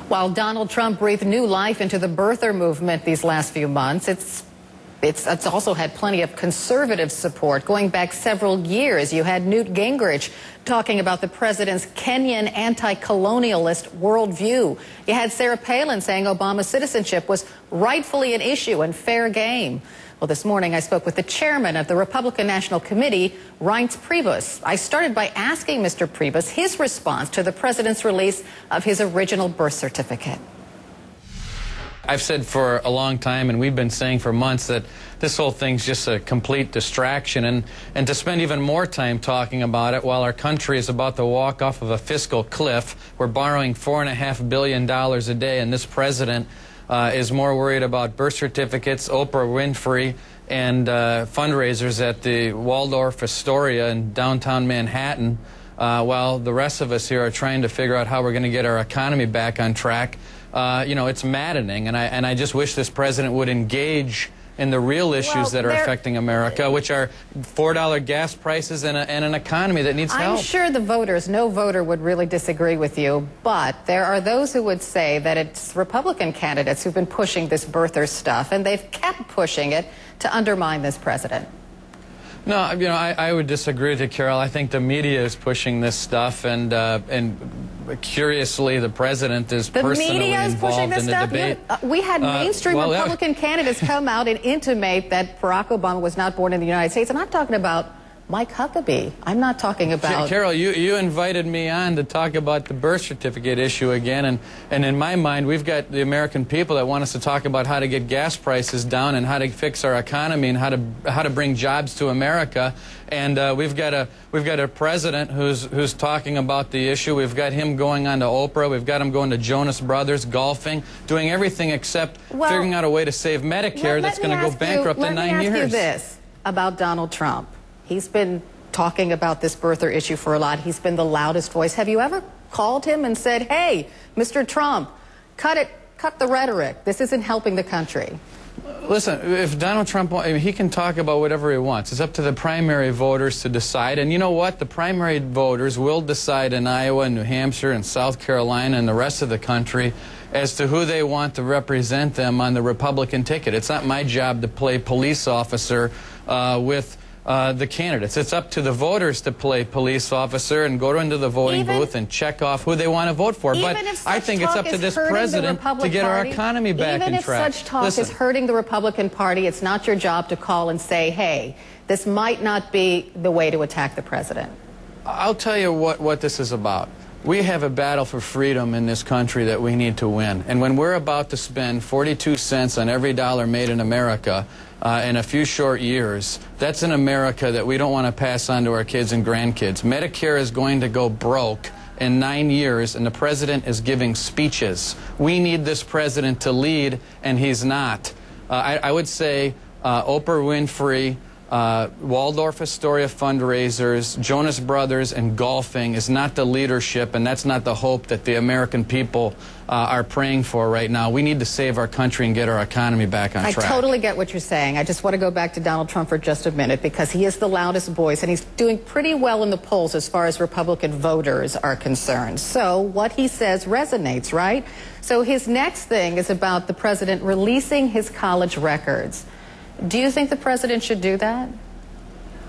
While Donald Trump breathed new life into the birther movement these last few months, it's also had plenty of conservative support. Going back several years, you had Newt Gingrich talking about the president's Kenyan anti-colonialist worldview. You had Sarah Palin saying Obama's citizenship was rightfully an issue and fair game. Well, this morning I spoke with the chairman of the Republican National Committee, Priebus. I started by asking Mr. Priebus his response to the president's release of his original birth certificate. I've said for a long time, and we've been saying for months, that this whole thing's just a complete distraction, and to spend even more time talking about it while our country is about to walk off of a fiscal cliff. We're borrowing $4.5 billion a day, and this president is more worried about birth certificates, Oprah Winfrey, and fundraisers at the Waldorf Astoria in downtown Manhattan, while the rest of us here are trying to figure out how we're going to get our economy back on track. You know, it's maddening, and I just wish this president would engage in the real issues that are affecting America, which are $4 gas prices and an economy that needs help. I'm sure the voters, no voter would really disagree with you, but there are those who would say that it's Republican candidates who've been pushing this birther stuff, and they've kept pushing it to undermine this president. No, you know, I would disagree with you, Carol. I think the media is pushing this stuff, and curiously, the president is personally involved in the debate. We had mainstream Republican candidates come out and intimate that Barack Obama was not born in the United States, and I'm talking about Mike Huckabee. I'm not talking about... Carol, you invited me on to talk about the birth certificate issue again, and in my mind, we've got the American people that want us to talk about how to get gas prices down and how to fix our economy and how to bring jobs to America. And we've got a president who's talking about the issue. We've got him going on to Oprah. We've got him going to Jonas Brothers, golfing, doing everything except figuring out a way to save Medicare that's going to go bankrupt in 9 years. Let me ask you this about Donald Trump. He's been talking about this birther issue for a lot. He's been the loudest voice. Have you ever called him and said, hey, Mr. Trump, cut the rhetoric. This isn't helping the country? Listen, if Donald Trump, he can talk about whatever he wants. It's up to the primary voters to decide. And you know what? The primary voters will decide in Iowa and New Hampshire and South Carolina and the rest of the country as to who they want to represent them on the Republican ticket. It's not my job to play police officer with the candidates. It's up to the voters to play police officer and go into the voting booth and check off who they want to vote for. But I think it's up to this president to get our economy back in track. Even if such talk is hurting the Republican Party, it's not your job to call and say, hey, this might not be the way to attack the president. I'll tell you what this is about. We have a battle for freedom in this country that we need to win. And when we're about to spend 42 cents on every dollar made in America in a few short years, that's an America that we don't want to pass on to our kids and grandkids. Medicare is going to go broke in 9 years, and the president is giving speeches. We need this president to lead, and he's not. I would say Oprah Winfrey, Waldorf Astoria fundraisers, Jonas Brothers, and golfing is not the leadership, and that's not the hope that the American people are praying for right now. We need to save our country and get our economy back on track. I totally get what you're saying. I just want to go back to Donald Trump for just a minute, because he is the loudest voice, and he's doing pretty well in the polls as far as Republican voters are concerned. So what he says resonates, right? So his next thing is about the president releasing his college records. Do you think the president should do that?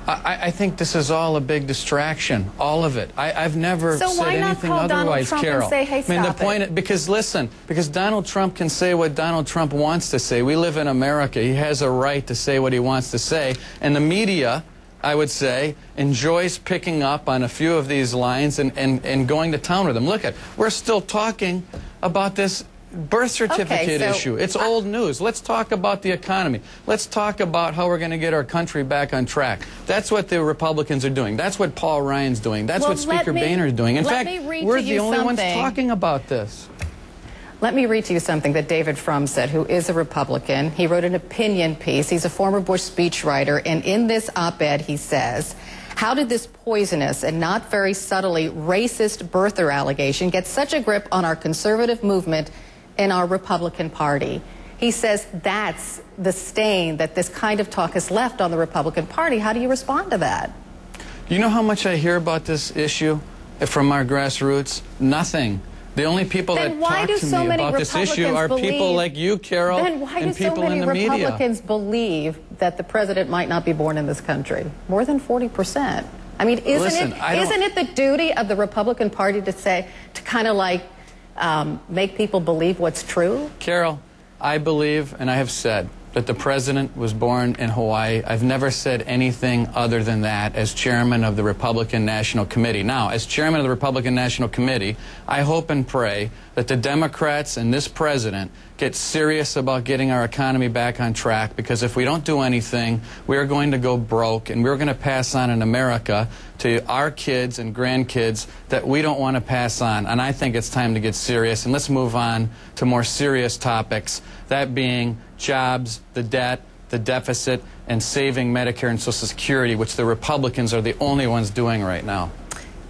I think this is all a big distraction, all of it. I've never said anything otherwise, Carol. And say, hey, I mean, the point, because listen, because Donald Trump can say what Donald Trump wants to say. We live in America. He has a right to say what he wants to say. And the media, I would say, enjoys picking up on a few of these lines and going to town with them. Look we're still talking about this birth certificate issue. It's old news. Let's talk about the economy. Let's talk about how we're going to get our country back on track. That's what the Republicans are doing. That's what Paul Ryan's doing. That's what Speaker Boehner is doing. In fact, we're the only ones talking about this. Let me read to you something that David Frum said, who is a Republican. He wrote an opinion piece. He's a former Bush speechwriter, and in this op-ed he says, how did this poisonous and not very subtly racist birther allegation get such a grip on our conservative movement in our Republican Party? He says that's the stain that this kind of talk has left on the Republican Party. How do you respond to that? You know how much I hear about this issue from our grassroots? Nothing. The only people Then that why talk do to so me many about this issue are Republicans people believe- like you, Carol, Then why do and so people many in the media. Republicans believe that the president might not be born in this country? More than 40%. I mean, isn't it the duty of the Republican Party to say, to kind of like make people believe what's true? Carol, I believe, and I have said, that the president was born in Hawaii. I've never said anything other than that as chairman of the Republican National Committee. Now, as chairman of the Republican National Committee, I hope and pray that the Democrats and this president get serious about getting our economy back on track, because if we don't do anything, we are going to go broke, and we're going to pass on an America to our kids and grandkids that we don't want to pass on. And I think it's time to get serious, and let's move on to more serious topics, that being jobs, the debt, the deficit, and saving Medicare and Social Security, which the Republicans are the only ones doing right now.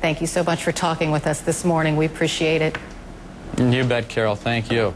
Thank you so much for talking with us this morning. We appreciate it. You bet, Carol. Thank you.